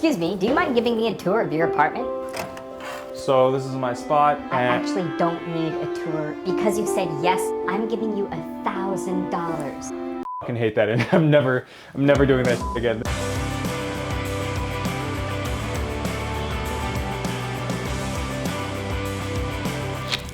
Excuse me, do you mind giving me a tour of your apartment? So this is my spot, and I actually don't need a tour. Because you said yes, I'm giving you $1,000. I fucking hate that. And I'm never doing that again.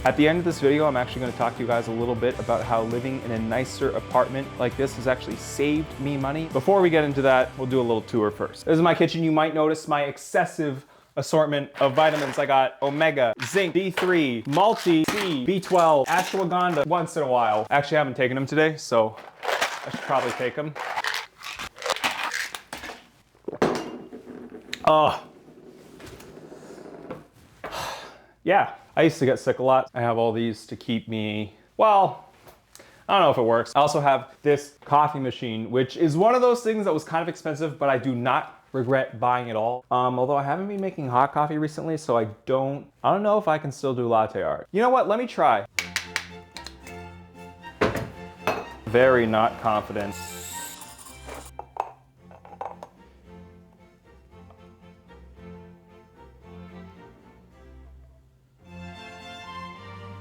At the end of this video, I'm actually going to talk to you guys a little bit about how living in a nicer apartment like this has actually saved me money. Before we get into that, we'll do a little tour first. This is my kitchen. You might notice my excessive assortment of vitamins. I got omega, zinc, B3, multi, C, B12, ashwagandha once in a while. Actually, I haven't taken them today, so I should probably take them. Yeah, I used to get sick a lot. I have all these to keep me, well, I don't know if it works. I also have this coffee machine, which is one of those things that was kind of expensive, but I do not regret buying it all. Although I haven't been making hot coffee recently, so I don't know if I can still do latte art. You know what, let me try. Very not confident.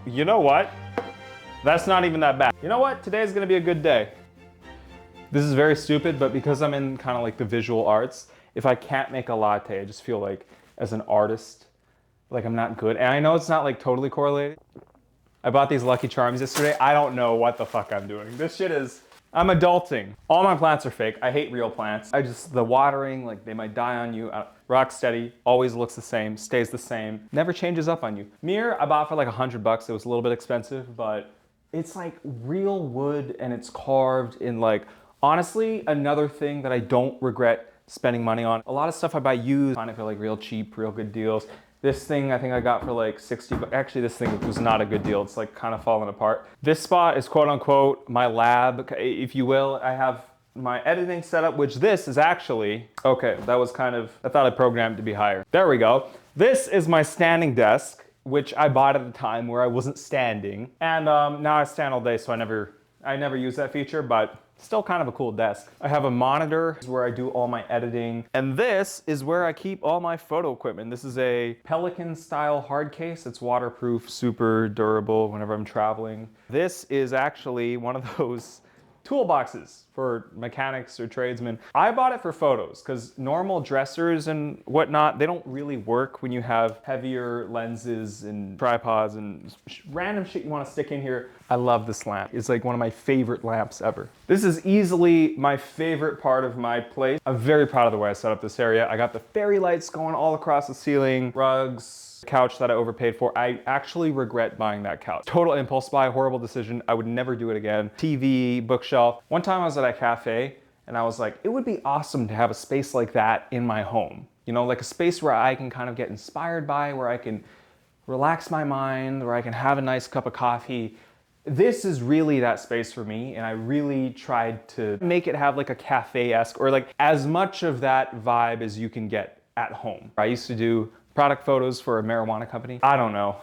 You know what? That's not even that bad. You know what? Today's gonna be a good day. This is very stupid, but because I'm in kind of like the visual arts, if I can't make a latte, I just feel like as an artist, like I'm not good. And I know it's not like totally correlated. I bought these Lucky Charms yesterday. I don't know what the fuck I'm doing. This shit is, I'm adulting. All my plants are fake. I hate real plants. The watering, like they might die on you. Rock steady, always looks the same, stays the same, never changes up on you. Mirror I bought for like $100. It was a little bit expensive, but it's like real wood and it's carved in like, honestly, another thing that I don't regret spending money on. A lot of stuff I buy used, I find it for like real cheap, real good deals. This thing I think I got for like 60 bucks. Actually, this thing was not a good deal. It's like kind of falling apart. This spot is quote unquote my lab, if you will. I have my editing setup, which this is actually, okay, that was kind of, I thought I programmed to be higher. There we go. This is my standing desk, which I bought at the time where I wasn't standing. And now I stand all day, so I never use that feature, but still kind of a cool desk. I have a monitor where I do all my editing. And this is where I keep all my photo equipment. This is a Pelican style hard case. It's waterproof, super durable whenever I'm traveling. This is actually one of those toolboxes for mechanics or tradesmen. I bought it for photos because normal dressers and whatnot, they don't really work when you have heavier lenses and tripods and random shit you want to stick in here. I love this lamp. It's like one of my favorite lamps ever. This is easily my favorite part of my place. I'm very proud of the way I set up this area. I got the fairy lights going all across the ceiling, rugs, couch that I overpaid for. I actually regret buying that couch. Total impulse buy, horrible decision. I would never do it again. TV, bookshelf. One time I was at a cafe and I was like, it would be awesome to have a space like that in my home. You know, like a space where I can kind of get inspired by, where I can relax my mind, where I can have a nice cup of coffee. This is really that space for me, and I really tried to make it have like a cafe-esque or like as much of that vibe as you can get at home. I used to do product photos for a marijuana company. I don't know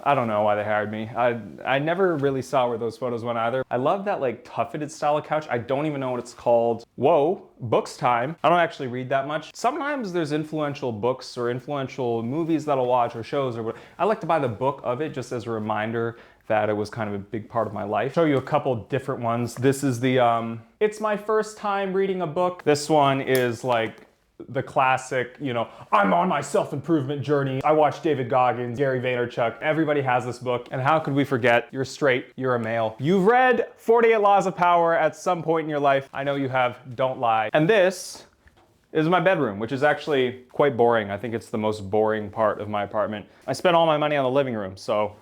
why they hired me. I never really saw where those photos went either. I love that like tufted style of couch. I don't even know what it's called. Whoa, books time. I don't actually read that much. Sometimes there's influential books or influential movies that I'll watch or shows or what. I like to buy the book of it just as a reminder that it was kind of a big part of my life. Show you a couple different ones. This is the, it's my first time reading a book. This one is like the classic, you know, I'm on my self-improvement journey. I watch David Goggins, Gary Vaynerchuk. Everybody has this book. And how could we forget? You're straight, you're a male. You've read 48 Laws of Power at some point in your life. I know you have, don't lie. And this is my bedroom, which is actually quite boring. I think it's the most boring part of my apartment. I spent all my money on the living room, so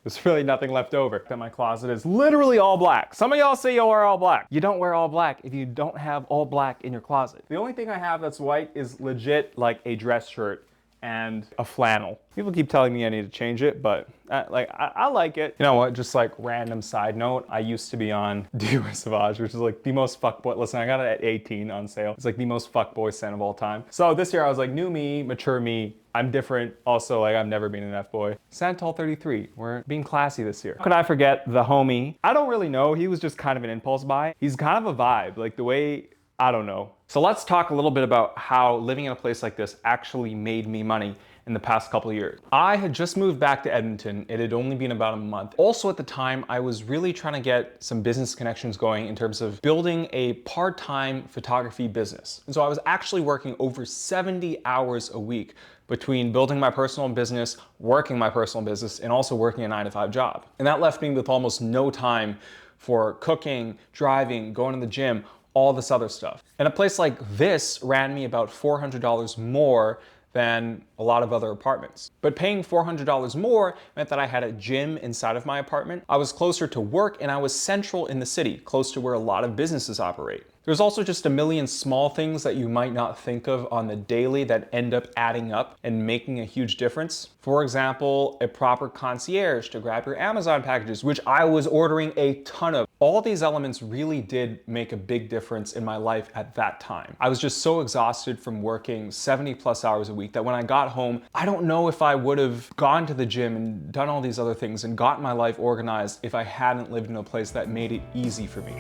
there's really nothing left over. And my closet is literally all black. Some of y'all say you wear all black. You don't wear all black if you don't have all black in your closet. The only thing I have that's white is legit like a dress shirt and a flannel. People keep telling me I need to change it, but I like it. You know what, just like random side note, I used to be on Dior Sauvage, which is like the most fuckboy, listen, I got it at 18 on sale. It's like the most fuckboy scent of all time. So this year I was like, new me, mature me, I'm different. Also, like I've never been an F-boy. Santal 33, we're being classy this year. How could I forget the homie? I don't really know, he was just kind of an impulse buy. He's kind of a vibe, like the way I don't know. So let's talk a little bit about how living in a place like this actually made me money in the past couple of years. I had just moved back to Edmonton. It had only been about a month. Also at the time, I was really trying to get some business connections going in terms of building a part-time photography business. And so I was actually working over 70 hours a week between building my personal business, working my personal business, and also working a 9-to-5 job. And that left me with almost no time for cooking, driving, going to the gym, all this other stuff. And a place like this ran me about $400 more than a lot of other apartments. But paying $400 more meant that I had a gym inside of my apartment. I was closer to work and I was central in the city, close to where a lot of businesses operate. There's also just a million small things that you might not think of on the daily that end up adding up and making a huge difference. For example, a proper concierge to grab your Amazon packages, which I was ordering a ton of. All these elements really did make a big difference in my life at that time. I was just so exhausted from working 70+ hours a week that when I got home, I don't know if I would have gone to the gym and done all these other things and gotten my life organized if I hadn't lived in a place that made it easy for me.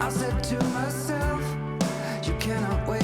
I said to myself, you cannot wait